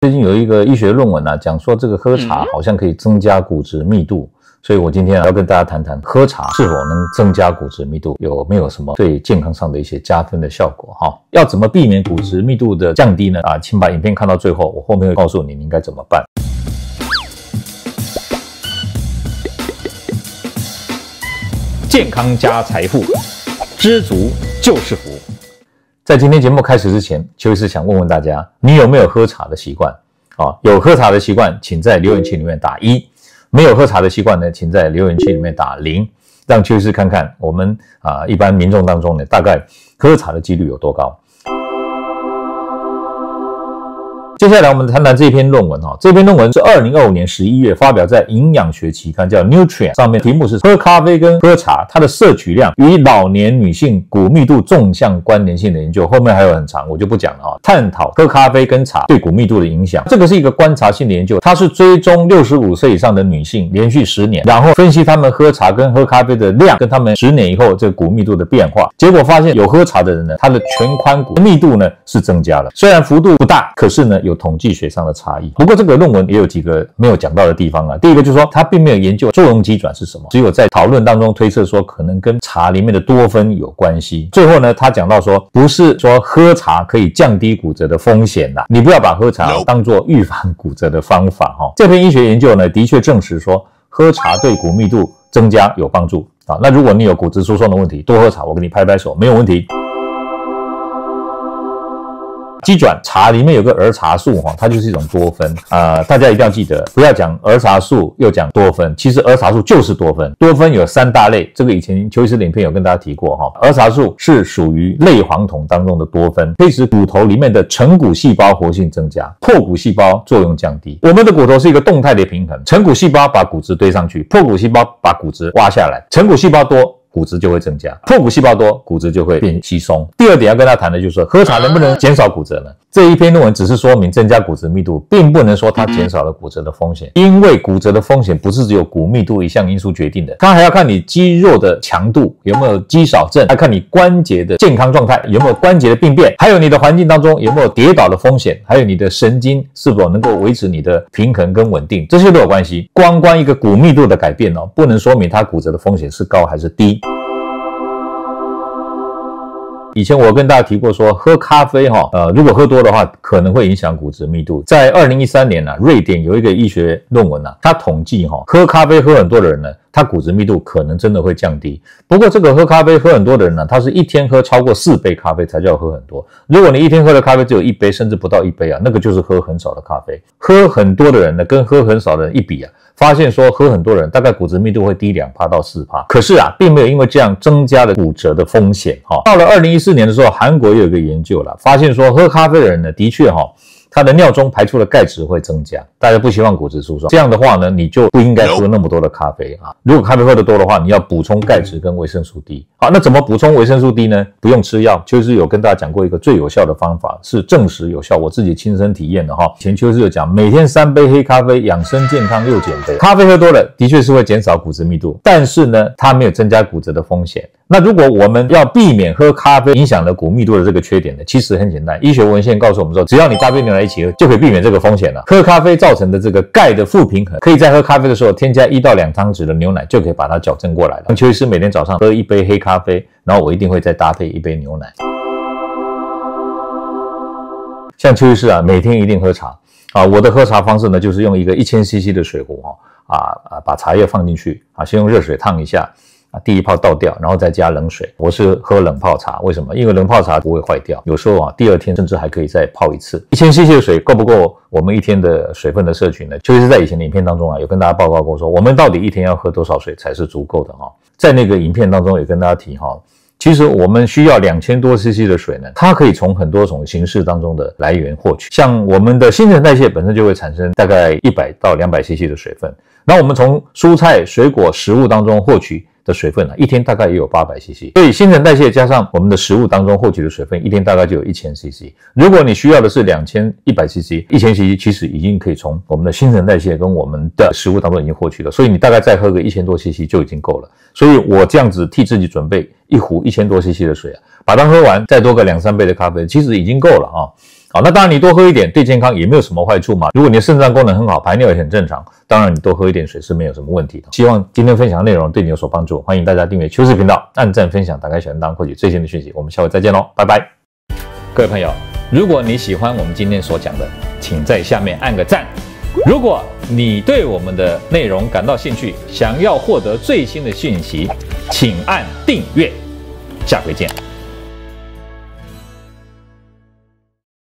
最近有一個醫學論文啊，講說這個喝茶好像可以增加骨質密度，所以我今天要跟大家談談喝茶是否能增加骨質密度，有沒有什麼對健康上的一些加分的效果哈？要怎麼避免骨質密度的降低呢？請把影片看到最後，我後面會告訴你應該怎麼辦。健康加財富，知足就是福。在今天節目開始之前，邱醫師想問問大家，你有沒有喝茶的習慣？有喝茶的習慣，請在留言區裡面打1；沒有喝茶的習慣呢，請在留言區裡面打0，讓邱醫師看看我們一般民眾當中呢，大概喝茶的幾率有多高。接下來我們談談這篇論文這篇論文是2025年11月發表在營養學期刊叫 Nutrient 上面，題目是喝咖啡跟喝茶它的攝取量與老年女性骨密度縱向關聯性的研究，後面還有很長我就不講了探討喝咖啡跟茶對骨密度的影響。這個是一個觀察性的研究，它是追蹤65歲以上的女性連續10年，然後分析她們喝茶跟喝咖啡的量跟她們10年以後這個骨密度的變化，結果發现有喝茶的人呢，他的全髖骨密度呢是增加了，虽然幅度不大，可是呢有統計學上的差異。不過這個論文也有幾個沒有講到的地方第一個就是說它並沒有研究作用機轉是什麼，只有在討論當中推測說可能跟茶裡面的多酚有關係。最後呢，他講到說不是說喝茶可以降低骨折的風險你不要把喝茶當作預防骨折的方法這篇醫學研究呢的確證實說喝茶對骨密度增加有幫助那如果你有骨質疏鬆的問題，多喝茶，我給你拍拍手，沒有問題。機轉茶裡面有個兒茶素它就是一種多酚大家一定要記得，不要講兒茶素又講多酚，其實兒茶素就是多酚。多酚有3大類，這個以前邱醫師的影片有跟大家提過兒茶素是屬於類黃酮當中的多酚，可以使骨頭裡面的成骨細胞活性增加，破骨細胞作用降低。我們的骨頭是一個動態的平衡，成骨細胞把骨質堆上去，破骨細胞把骨質挖下來，成骨細胞多骨質就會增加，破骨細胞多骨質就会变稀鬆。第二點要跟他談的就是說喝茶能不能減少骨折呢？這一篇論文只是說明增加骨質密度，並不能說它減少了骨折的風險，因為骨折的風險不是只有骨密度一項因素決定的，它還要看你肌肉的強度有沒有肌少症，還看你關節的健康狀態有沒有關節的病變，還有你的環境當中有沒有跌倒的風險，還有你的神經是否能夠維持你的平衡跟穩定，這些都有關係。光一個骨密度的改變不能說明它骨折的風險是高還是低。以前我跟大家提過說喝咖啡如果喝多的话可能会影響骨質密度。在2013年瑞典有一個醫學論文他統計喝咖啡喝很多的人呢，他骨質密度可能真的會降低。不過這個喝咖啡喝很多的人呢，他是一天喝超過4杯咖啡才叫喝很多。如果你一天喝的咖啡只有1杯甚至不到1杯那個就是喝很少的咖啡。喝很多的人呢跟喝很少的人一比發現說喝很多人大概骨質密度會低2%到4%，可是並沒有因為這樣增加了骨折的風險到了2014年的時候，韓國也有一個研究發現說喝咖啡的人呢的確他的尿中排出的鈣質會增加，大家不希望骨質疏鬆，這樣的話呢，你就不應該喝那麼多的咖啡如果咖啡喝得多的話，你要補充鈣質跟維生素 D。好，那怎麼補充維生素 D 呢？不用吃藥，邱醫師有跟大家講過一個最有效的方法，是證實有效，我自己親身體驗的以前邱醫師有講，每天3杯黑咖啡，養生健康又減肥。咖啡喝多了，的確是會減少骨質密度，但是呢，它沒有增加骨折的風險。那如果我們要避免喝咖啡影響了骨密度的這個缺點呢，其實很簡单，醫學文獻告訴我們說，只要你搭配牛奶一起喝，就可以避免這個風險了。喝咖啡造成的這個鈣的不平衡，可以在喝咖啡的時候添加1到2湯匙的牛奶，就可以把它矯正過來了。邱醫師每天早上喝1杯黑咖啡，然後我一定會再搭配1杯牛奶。像邱醫師每天一定喝茶我的喝茶方式呢，就是用一個1000cc 的水壺把茶葉放進去先用熱水燙一下。第一泡倒掉，然後再加冷水。我是喝冷泡茶，為什麼？因為冷泡茶不會壞掉，有時候第2天甚至還可以再泡一次。1000cc 的水夠不夠我們一天的水分的攝取呢？就是在以前的影片當中有跟大家報告過說，我們到底一天要喝多少水才是足夠的在那個影片當中也跟大家提其實我們需要2000多 cc 的水呢，它可以從很多種形式當中的来源獲取。像我們的新陳代謝本身就会產生大概100到200 cc 的水分，那我們從蔬菜、水果、食物當中獲取的水分一天大概也有800 cc， 所以新陳代謝加上我們的食物当中获取的水分，一天大概就有1000 cc。如果你需要的是2100 cc， 1000 cc 其實已經可以從我们的新陳代謝跟我们的食物当中已經獲取了，所以你大概再喝個1000多 cc 就已經夠了。所以我這樣子替自己準備一壺1000多 cc 的水把它喝完，再多個2-3杯的咖啡，其實已經夠了好，那當然你多喝一點對健康也沒有什麼壞處嘛。如果你的腎臟功能很好，排尿也很正常，當然你多喝一點水是沒有什麼問題的。希望今天分享的內容對你有所幫助，歡迎大家訂閱邱氏頻道，按讚分享，打開小鈴鐺獲取最新的訊息。我們下回再見嘍，拜拜。各位朋友，如果你喜歡我們今天所講的，請在下面按個讚。如果你對我們的內容感到興趣，想要獲得最新的訊息，請按訂閱。下回見。